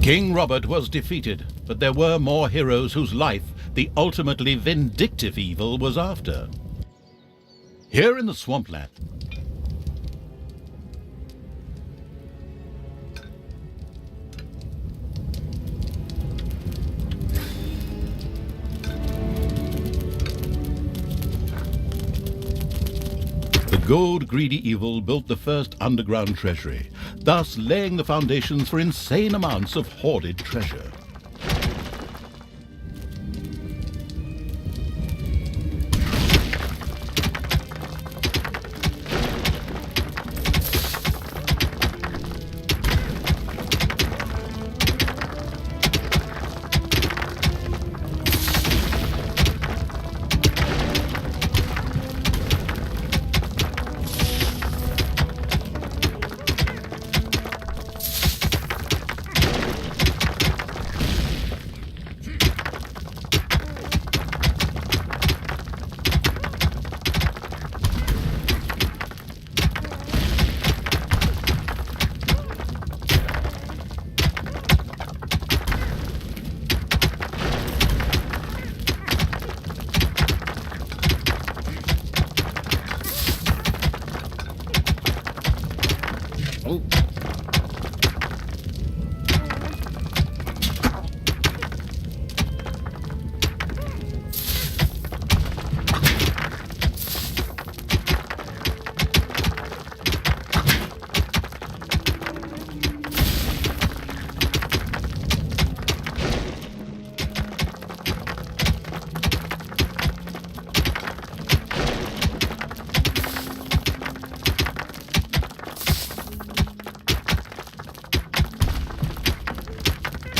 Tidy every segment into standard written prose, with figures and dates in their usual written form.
King Robert was defeated, but there were more heroes whose life the ultimately vindictive evil was after. Here in the swampland, the gold-greedy evil built the first underground treasury, thus laying the foundations for insane amounts of hoarded treasure.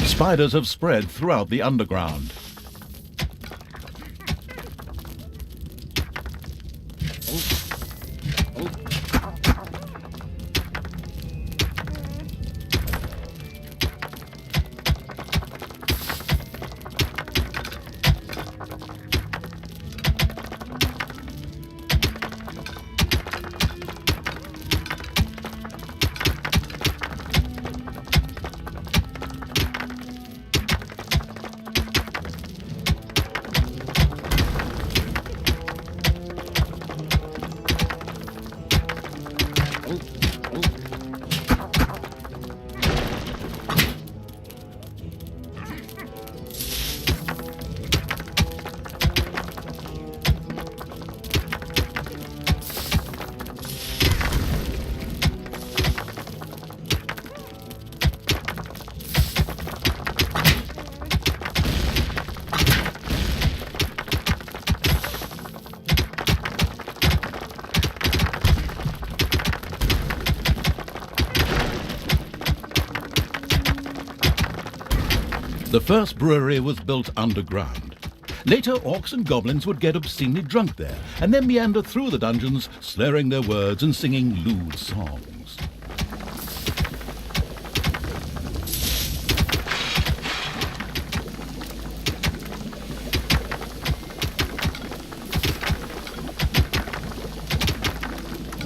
Spiders have spread throughout the underground. The first brewery was built underground. Later, orcs and goblins would get obscenely drunk there, and then meander through the dungeons, slurring their words and singing lewd songs.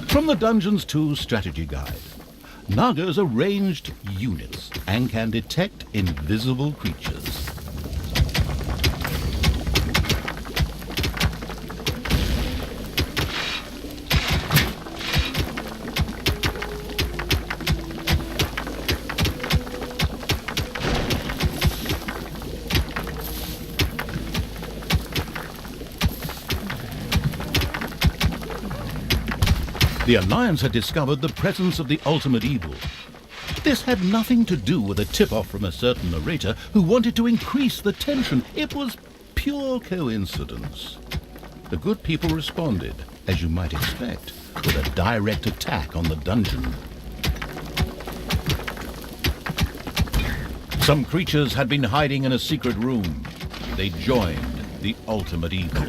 From the Dungeons2 strategy guide, Nagas are ranged units and can detect invisible creatures. The Alliance had discovered the presence of the ultimate evil. This had nothing to do with a tip-off from a certain narrator who wanted to increase the tension. It was pure coincidence. The good people responded, as you might expect, with a direct attack on the dungeon. Some creatures had been hiding in a secret room. They joined the ultimate evil.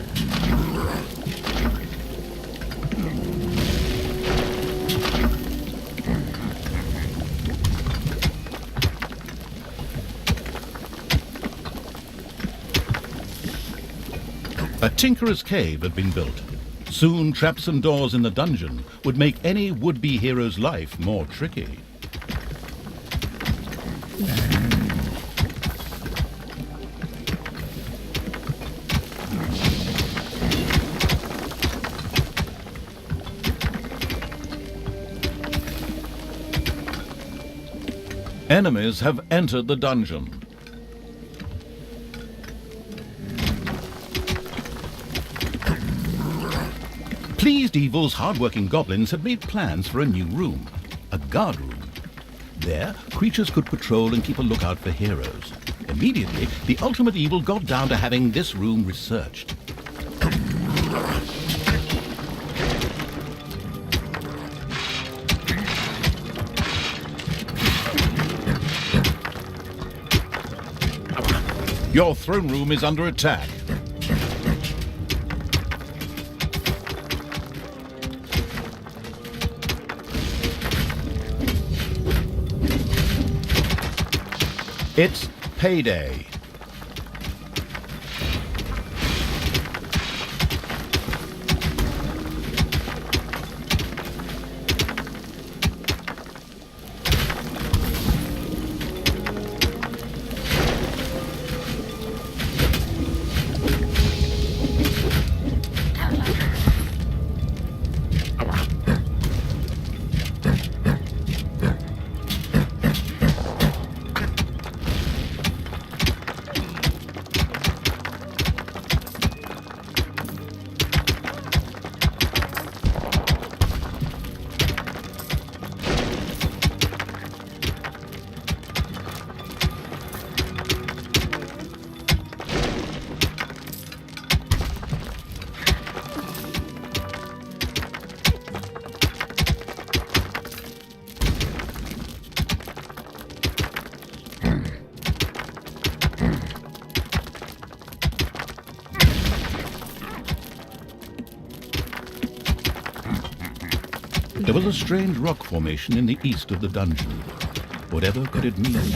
A tinkerer's cave had been built. Soon, traps and doors in the dungeon would make any would-be hero's life more tricky. Enemies have entered the dungeon. Pleased Evil's hard-working goblins had made plans for a new room, a guard room. There, creatures could patrol and keep a lookout for heroes. Immediately, the Ultimate Evil got down to having this room researched. Your throne room is under attack. It's payday. There was a strange rock formation in the east of the dungeon. Whatever could it mean?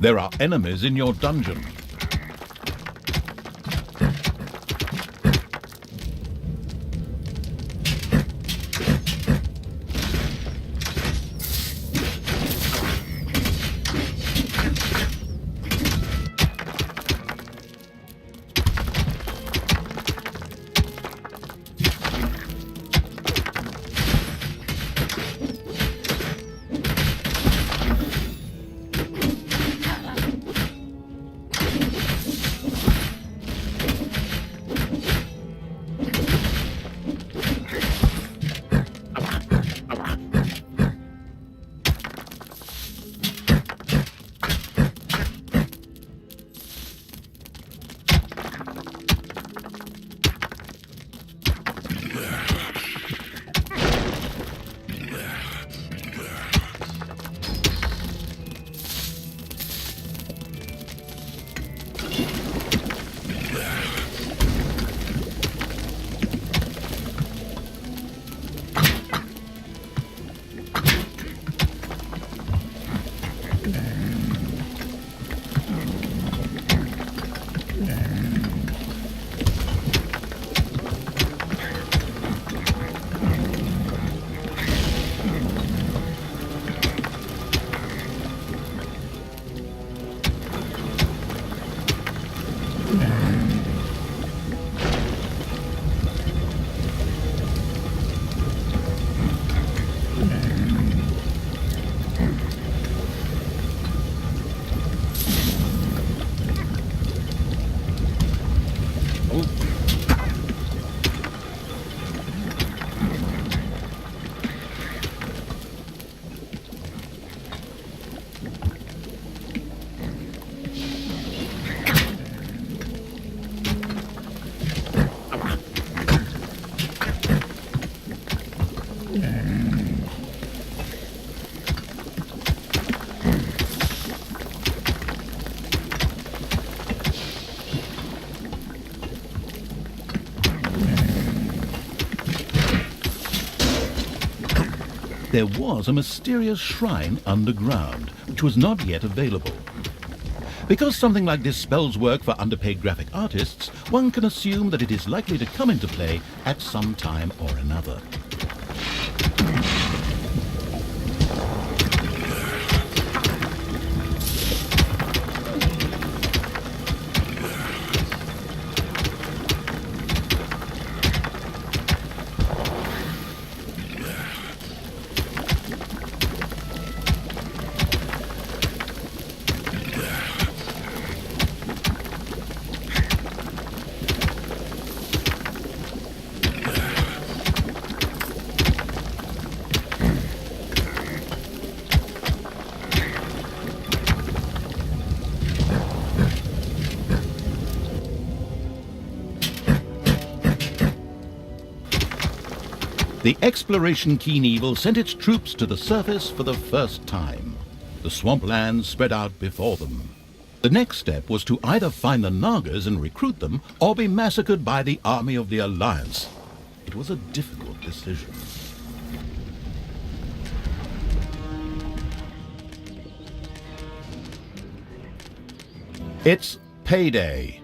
There are enemies in your dungeon. there was a mysterious shrine underground, which was not yet available. Because something like this spells work for underpaid graphic artists, one can assume that it is likely to come into play at some time or another. The exploration Keen Evil sent its troops to the surface for the first time. The swamplands spread out before them. The next step was to either find the Nagas and recruit them, or be massacred by the army of the Alliance. It was a difficult decision. It's payday.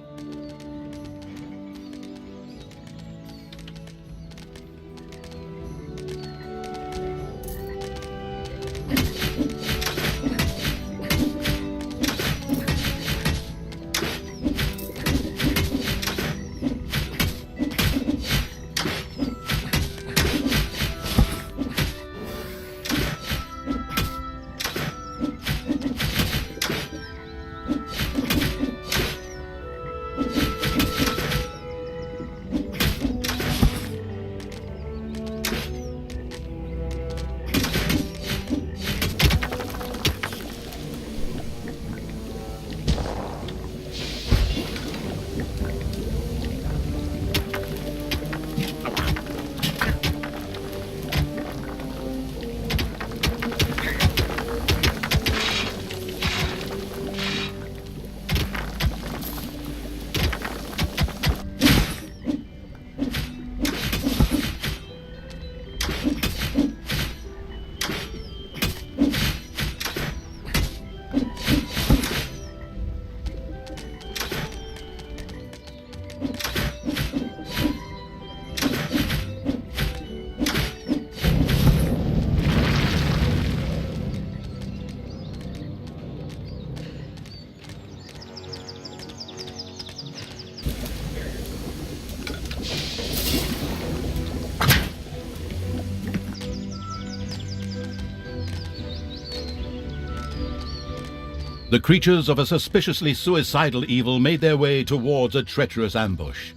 The creatures of a suspiciously suicidal evil made their way towards a treacherous ambush.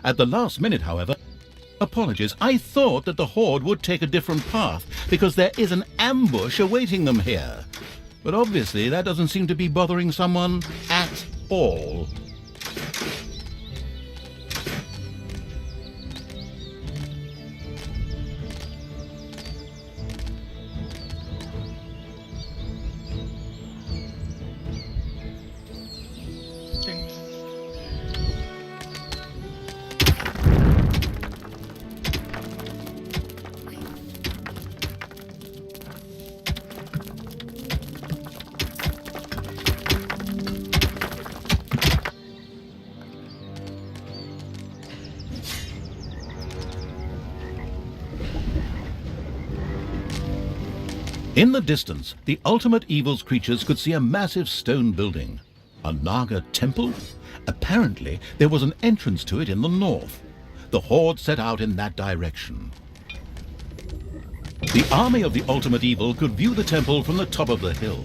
At the last minute, however, apologies, I thought that the Horde would take a different path because there is an ambush awaiting them here. But obviously that doesn't seem to be bothering someone at all. In the distance, the Ultimate Evil's creatures could see a massive stone building. A Naga temple? Apparently, there was an entrance to it in the north. The Horde set out in that direction. The army of the Ultimate Evil could view the temple from the top of the hill,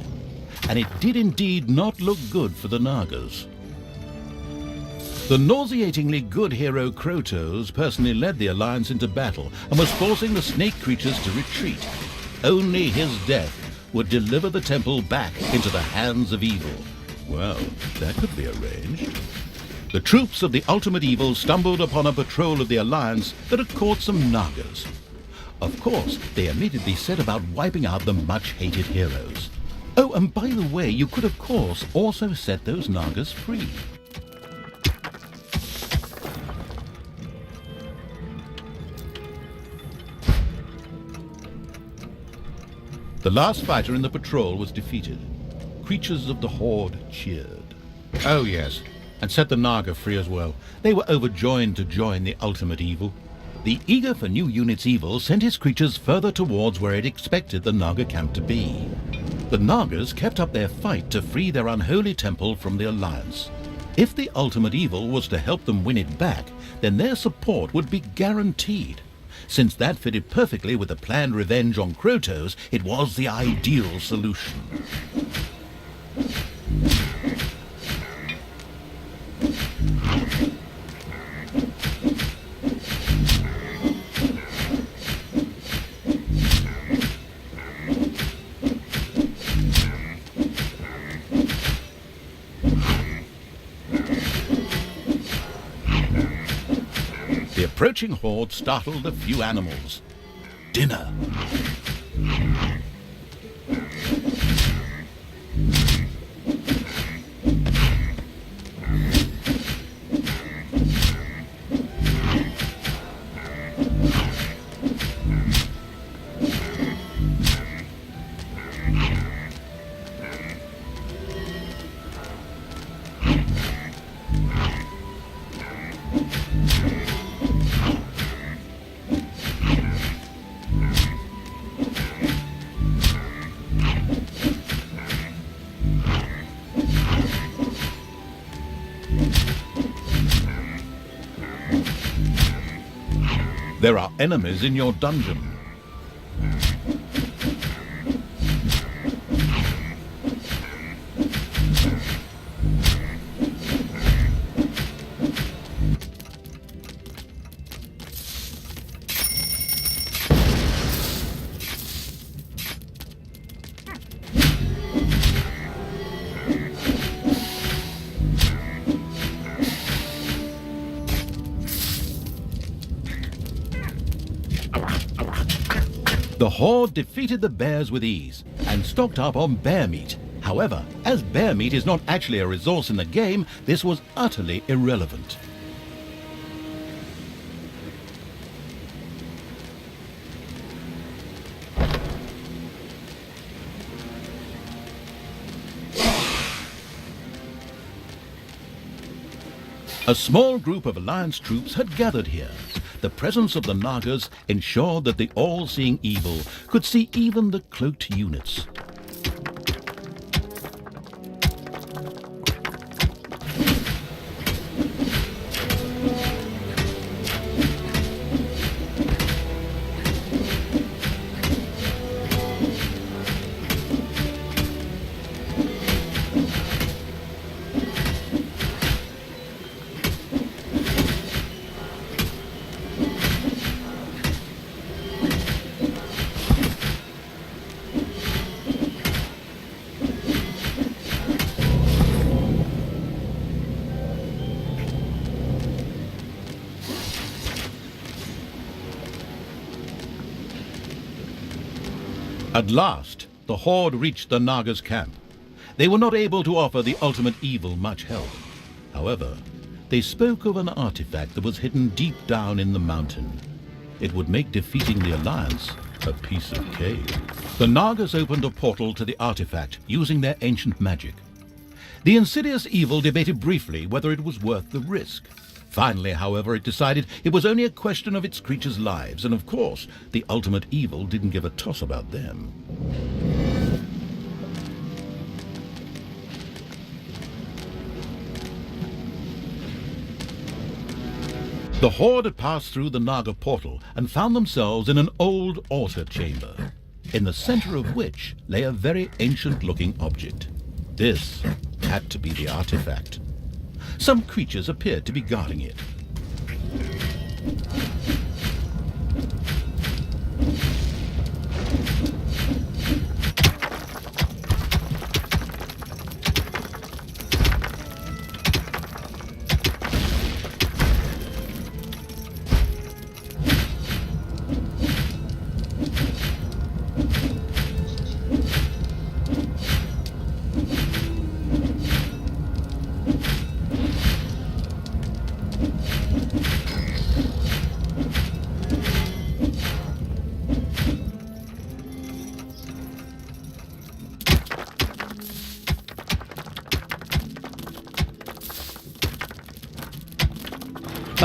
and it did indeed not look good for the Nagas. The nauseatingly good hero Krotos personally led the Alliance into battle and was forcing the snake creatures to retreat. Only his death would deliver the temple back into the hands of evil. Well, that could be arranged. The troops of the Ultimate Evil stumbled upon a patrol of the Alliance that had caught some Nagas. Of course, they immediately set about wiping out the much-hated heroes. Oh, and by the way, you could of course also set those Nagas free. The last fighter in the patrol was defeated. Creatures of the Horde cheered. Oh yes, and set the Naga free as well. They were overjoyed to join the ultimate evil. The eager for new units evil sent his creatures further towards where it expected the Naga camp to be. The Nagas kept up their fight to free their unholy temple from the Alliance. If the ultimate evil was to help them win it back, then their support would be guaranteed. Since that fitted perfectly with the planned revenge on Krotos, it was the ideal solution. The approaching horde startled a few animals. Dinner. There are enemies in your dungeon. The Horde defeated the bears with ease and stocked up on bear meat. However, as bear meat is not actually a resource in the game, this was utterly irrelevant. A small group of Alliance troops had gathered here. The presence of the Nagas ensured that the all-seeing evil could see even the cloaked units. At last, the Horde reached the Nagas' camp. They were not able to offer the ultimate evil much help. However, they spoke of an artifact that was hidden deep down in the mountain. It would make defeating the Alliance a piece of cake. The Nagas opened a portal to the artifact using their ancient magic. The insidious evil debated briefly whether it was worth the risk. Finally, however, it decided it was only a question of its creatures' lives, and of course, the ultimate evil didn't give a toss about them. The Horde had passed through the Naga portal and found themselves in an old altar chamber, in the center of which lay a very ancient-looking object. This had to be the artifact. Some creatures appeared to be guarding it.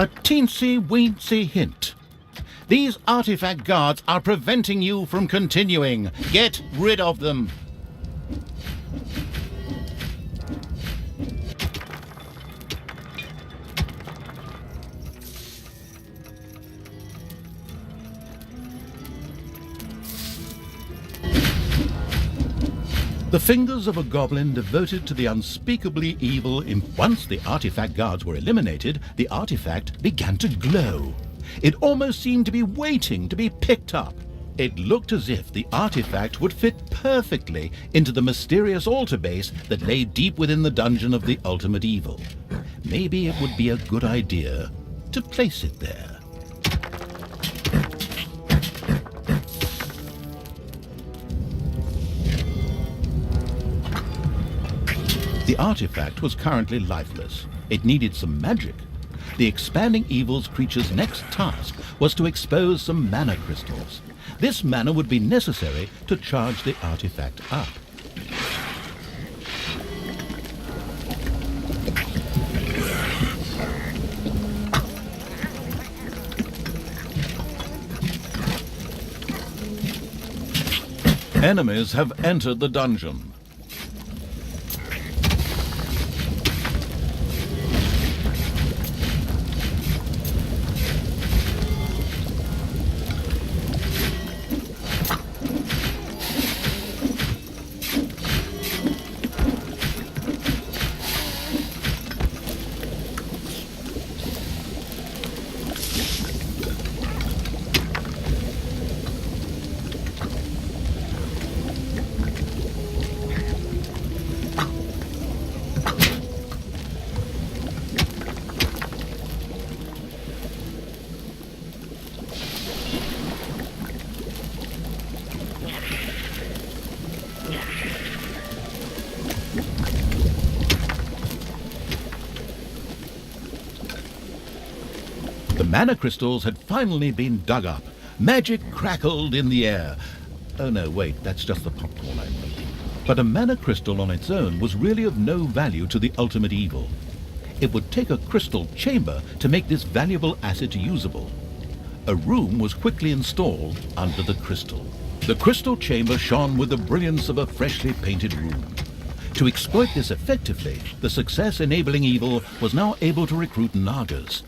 A teensy-weensy hint. These artifact guards are preventing you from continuing. Get rid of them. The fingers of a goblin devoted to the unspeakably evil. Once the artifact guards were eliminated, the artifact began to glow. It almost seemed to be waiting to be picked up. It looked as if the artifact would fit perfectly into the mysterious altar base that lay deep within the dungeon of the ultimate evil. Maybe it would be a good idea to place it there. The artifact was currently lifeless. It needed some magic. The expanding evil's creature's next task was to expose some mana crystals. This mana would be necessary to charge the artifact up. Enemies have entered the dungeon. The mana crystals had finally been dug up. Magic crackled in the air. Oh no, wait, that's just the popcorn I'm eating. But a mana crystal on its own was really of no value to the ultimate evil. It would take a crystal chamber to make this valuable asset usable. A room was quickly installed under the crystal. The crystal chamber shone with the brilliance of a freshly painted room. To exploit this effectively, the success-enabling evil was now able to recruit Nagas.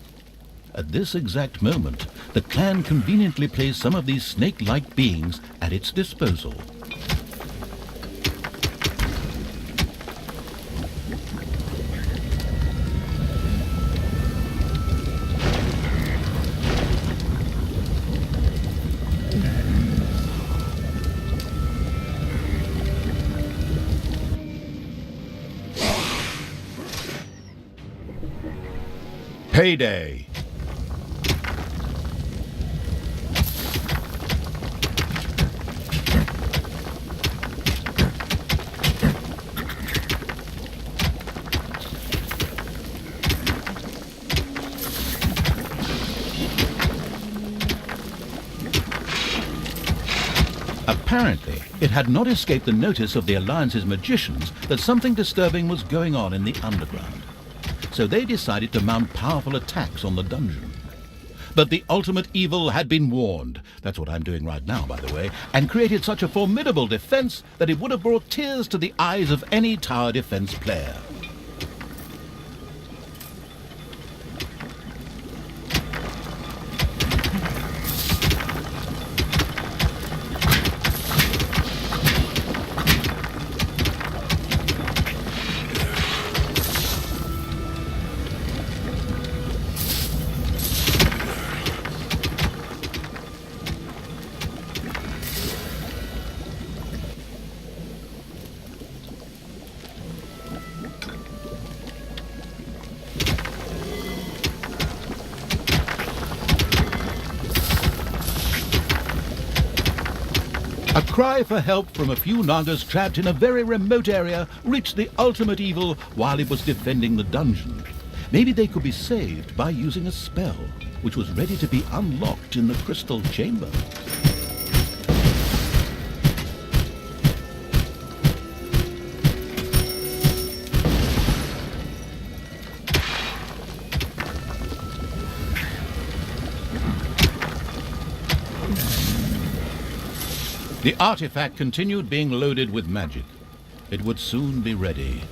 At this exact moment, the clan conveniently placed some of these snake-like beings at its disposal. Payday! Apparently, it had not escaped the notice of the Alliance's magicians that something disturbing was going on in the underground. So they decided to mount powerful attacks on the dungeon. But the ultimate evil had been warned, that's what I'm doing right now, by the way, and created such a formidable defense that it would have brought tears to the eyes of any tower defense player. A cry for help from a few Nagas trapped in a very remote area reached the ultimate evil while it was defending the dungeon. Maybe they could be saved by using a spell, which was ready to be unlocked in the crystal chamber. The artifact continued being loaded with magic. It would soon be ready.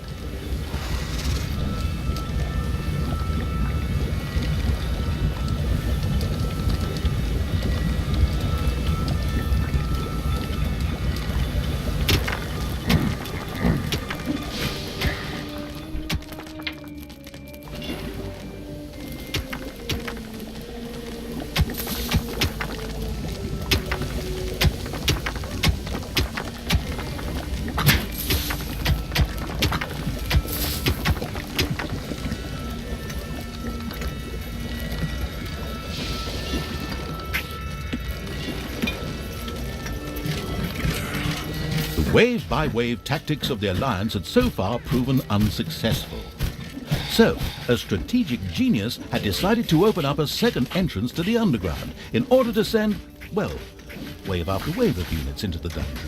Wave-by-wave tactics of the Alliance had so far proven unsuccessful. So, a strategic genius had decided to open up a second entrance to the underground in order to send, well, wave after wave of units into the dungeon.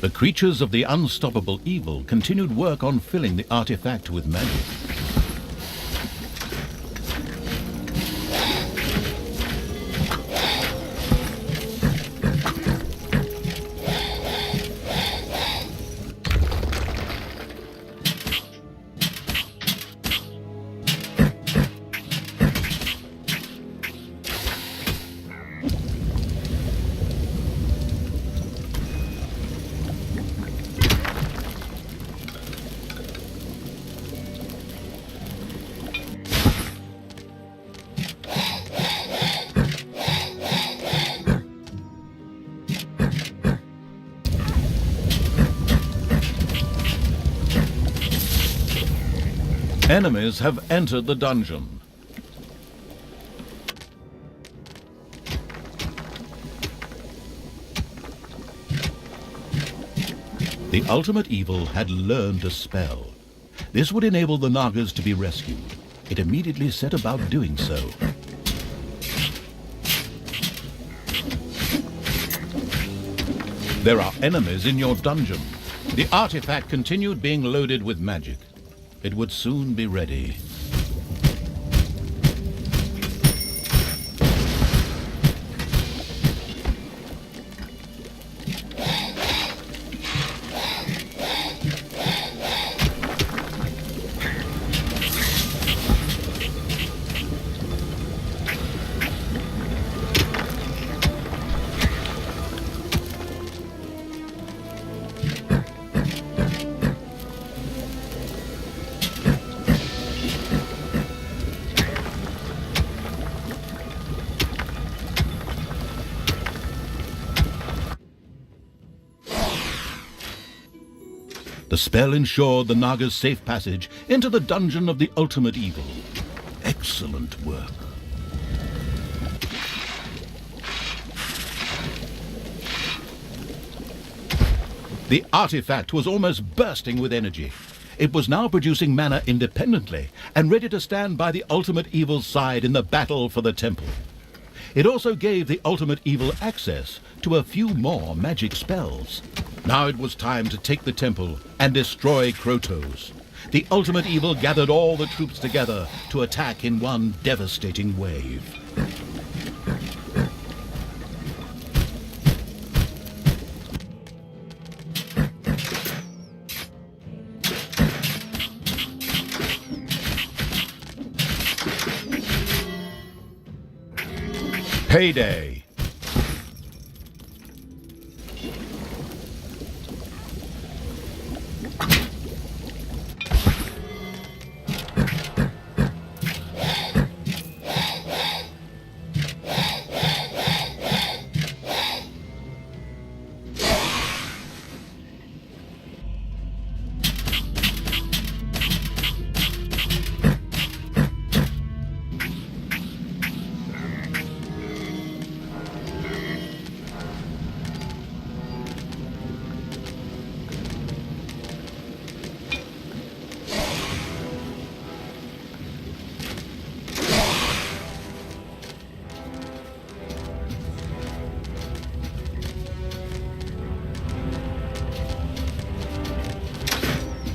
The creatures of the unstoppable evil continued work on filling the artifact with magic. Enemies have entered the dungeon. The ultimate evil had learned a spell. This would enable the Nagas to be rescued. It immediately set about doing so. There are enemies in your dungeon. The artifact continued being loaded with magic. It would soon be ready. The spell ensured the Naga's safe passage into the dungeon of the ultimate evil. Excellent work. The artifact was almost bursting with energy. It was now producing mana independently and ready to stand by the ultimate evil's side in the battle for the temple. It also gave the ultimate evil access to a few more magic spells. Now it was time to take the temple and destroy Krotos. The ultimate evil gathered all the troops together to attack in one devastating wave. Payday!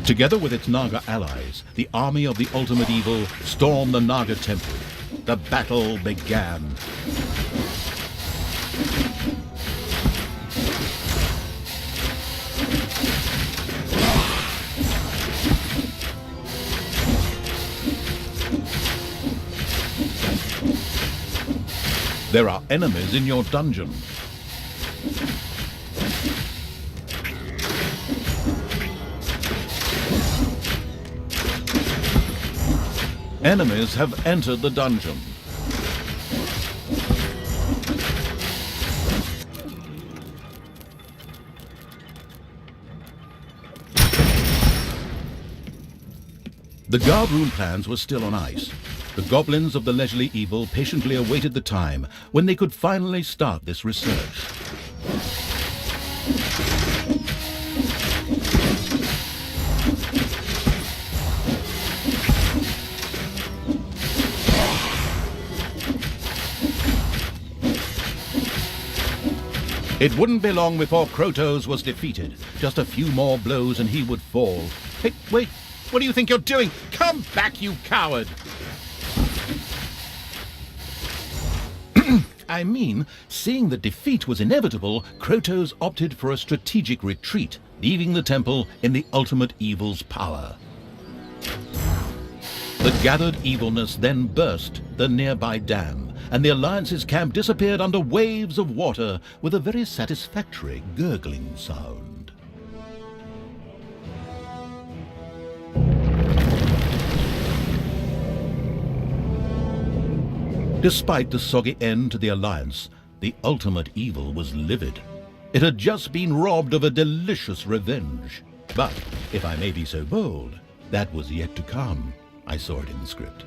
Together with its Naga allies, the army of the Ultimate Evil stormed the Naga temple. The battle began. There are enemies in your dungeon. Enemies have entered the dungeon. The guard room plans were still on ice. The goblins of the leisurely evil patiently awaited the time when they could finally start this research. It wouldn't be long before Krotos was defeated. Just a few more blows and he would fall. Hey, wait, what do you think you're doing? Come back, you coward! I mean, seeing that defeat was inevitable, Krotos opted for a strategic retreat, leaving the temple in the Ultimate Evil's power. The gathered evilness then burst the nearby dam, and the Alliance's camp disappeared under waves of water with a very satisfactory gurgling sound. Despite the soggy end to the Alliance, the Ultimate Evil was livid. It had just been robbed of a delicious revenge. But, if I may be so bold, that was yet to come. I saw it in the script.